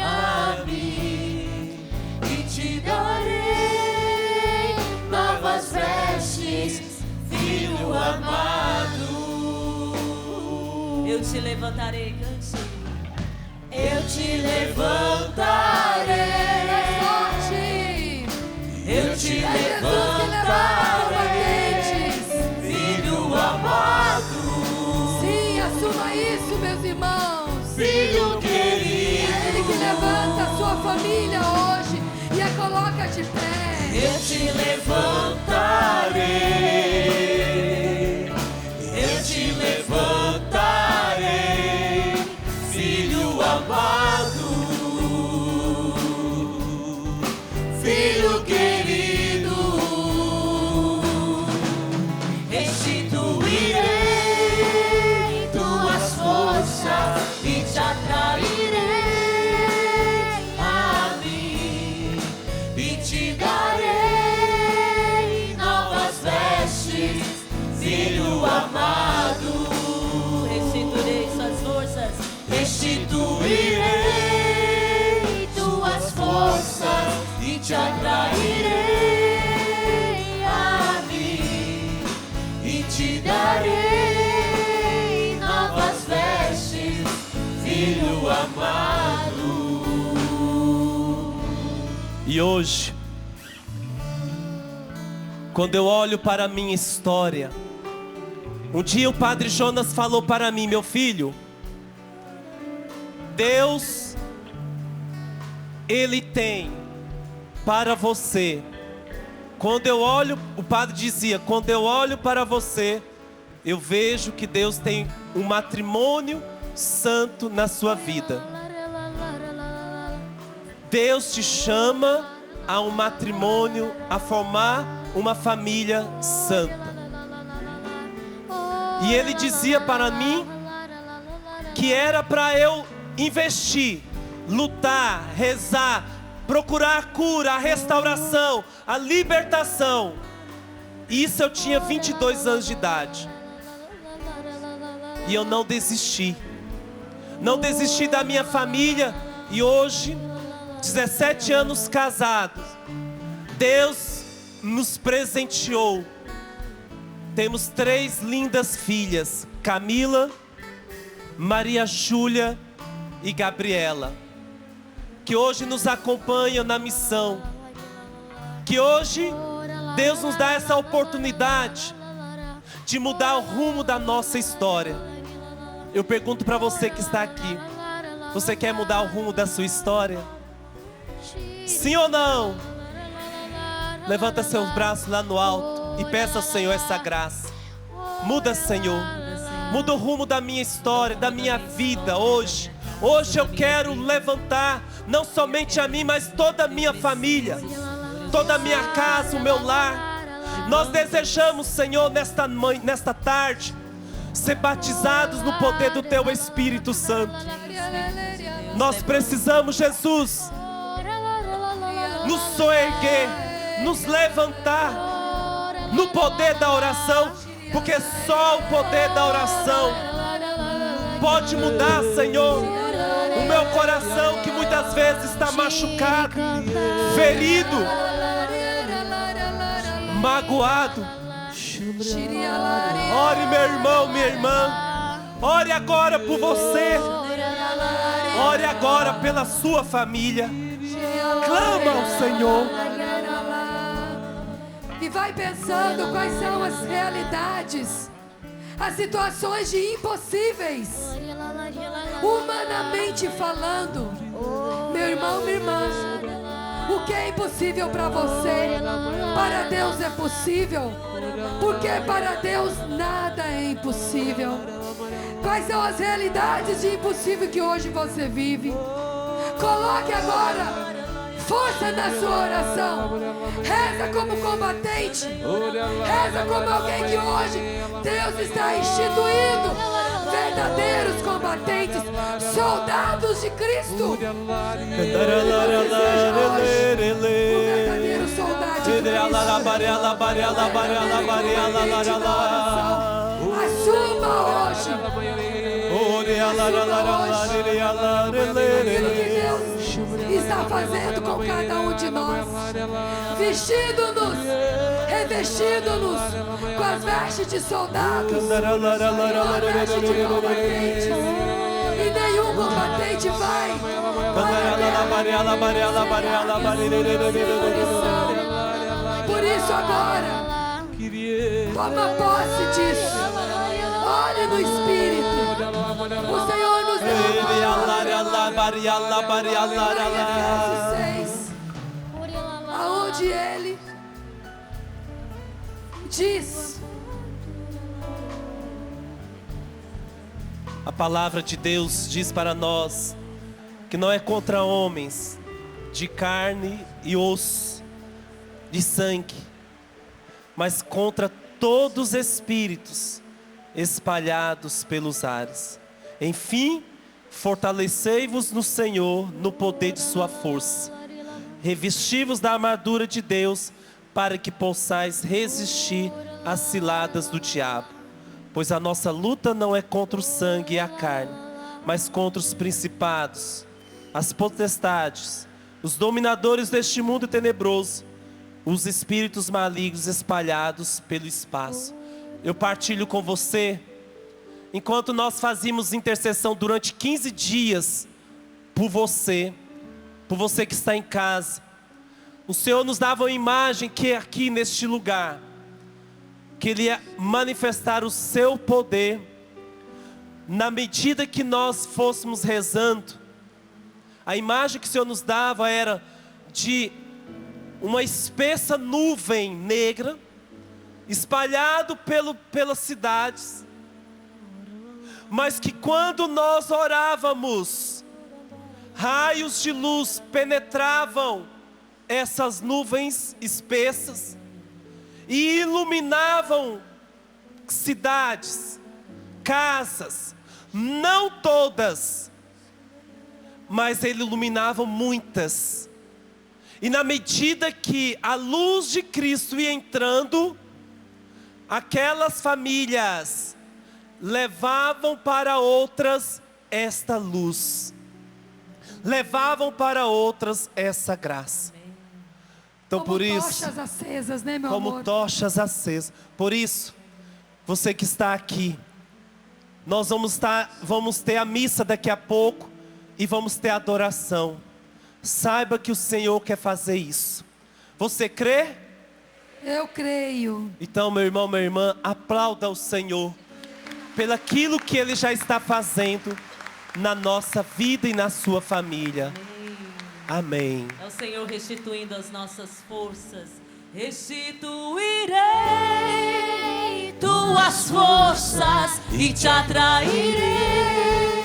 a mim e te darei novas vestes, filho amado. Eu te levantarei, cante. Eu te levantarei. Eu te levantarei, filho amado. Sim, assuma isso, meus irmãos. Filho querido. É Ele que levanta a sua família hoje e a coloca de pé. Eu te levantarei. Eu te levantarei, filho amado, filho querido. Restituirei tuas forças e te atrairei a mim e te darei novas vestes, filho amado. Restituirei suas forças. Restituirei tuas forças e te atrairei a mim e te darei novas vestes, filho amado. E hoje, quando eu olho para a minha história, um dia o Padre Jonas falou para mim: meu filho, Deus Ele tem para você. Quando eu olho, o padre dizia, quando eu olho para você, eu vejo que Deus tem um matrimônio santo na sua vida. Deus te chama a um matrimônio, a formar uma família santa. E Ele dizia para mim que era para eu investir, lutar, rezar, procurar a cura, a restauração, a libertação. Isso eu tinha 22 anos de idade. E eu não desisti. Não desisti da minha família. E hoje, 17 anos casados, Deus nos presenteou. Temos 3 lindas filhas: Camila, Maria Júlia e Gabriela, que hoje nos acompanham na missão. Que hoje Deus nos dá essa oportunidade de mudar o rumo da nossa história. Eu pergunto para você que está aqui: você quer mudar o rumo da sua história? Sim ou não? Levanta seus braços lá no alto e peça ao Senhor essa graça. Muda, Senhor. Muda o rumo da minha história, da minha vida hoje. Hoje eu quero levantar não somente a mim, mas toda a minha família, toda a minha casa, o meu lar. Nós desejamos, Senhor, nesta tarde, ser batizados no poder do Teu Espírito Santo. Nós precisamos, Jesus, nos soerguer, nos levantar no poder da oração, porque só o poder da oração pode mudar, Senhor, o meu coração que muitas vezes está machucado, ferido, magoado. Ore, meu irmão, minha irmã. Ore agora por você. Ore agora pela sua família. Clama ao Senhor. E vai pensando quais são as realidades, as situações de impossíveis, humanamente falando. Meu irmão, minha irmã, o que é impossível para você, para Deus é possível, porque para Deus nada é impossível. Quais são as realidades de impossível que hoje você vive? Coloque agora força na sua oração. Reza como combatente. Reza como alguém que hoje Deus está instituindo verdadeiros combatentes, soldados de Cristo. O verdadeiro soldado de Cristo. Assuma hoje aquilo que Deus está fazendo com cada um de nós, vestindo-nos, revestindo-nos com as vestes de soldados, com a veste de combatentes, e nenhum combatente vai por isso agora toma posse disso. Ore no Espírito. O Senhor nos deu aonde Ele diz. A palavra de Deus diz para nós que não é contra homens de carne e osso, de sangue, mas contra todos os espíritos espalhados pelos ares. Enfim, fortalecei-vos no Senhor, no poder de sua força. Revesti-vos da armadura de Deus, para que possais resistir às ciladas do diabo. Pois a nossa luta não é contra o sangue e a carne, mas contra os principados, as potestades, os dominadores deste mundo tenebroso, os espíritos malignos espalhados pelo espaço. Eu partilho com você, enquanto nós fazíamos intercessão durante 15 dias por você que está em casa, o Senhor nos dava uma imagem que aqui neste lugar, que Ele ia manifestar o seu poder, na medida que nós fôssemos rezando, A imagem que o Senhor nos dava era de uma espessa nuvem negra, espalhado pelas cidades, mas que quando nós orávamos, raios de luz penetravam essas nuvens espessas e iluminavam cidades, casas, não todas, mas ele iluminava muitas. E na medida que a luz de Cristo ia entrando, aquelas famílias levavam para outras esta luz, levavam para outras essa graça. Então Como por isso, tochas acesas, né, meu como amor? tochas acesas. Por isso, você que está aqui, nós vamos ter a missa daqui a pouco e vamos ter adoração. Saiba que o Senhor quer fazer isso. Você crê? Eu creio. Então, meu irmão, minha irmã, aplauda o Senhor pelaquilo que Ele já está fazendo na nossa vida e na sua família. Amém. É o Senhor restituindo as nossas forças. Restituirei tuas forças e te atrairei.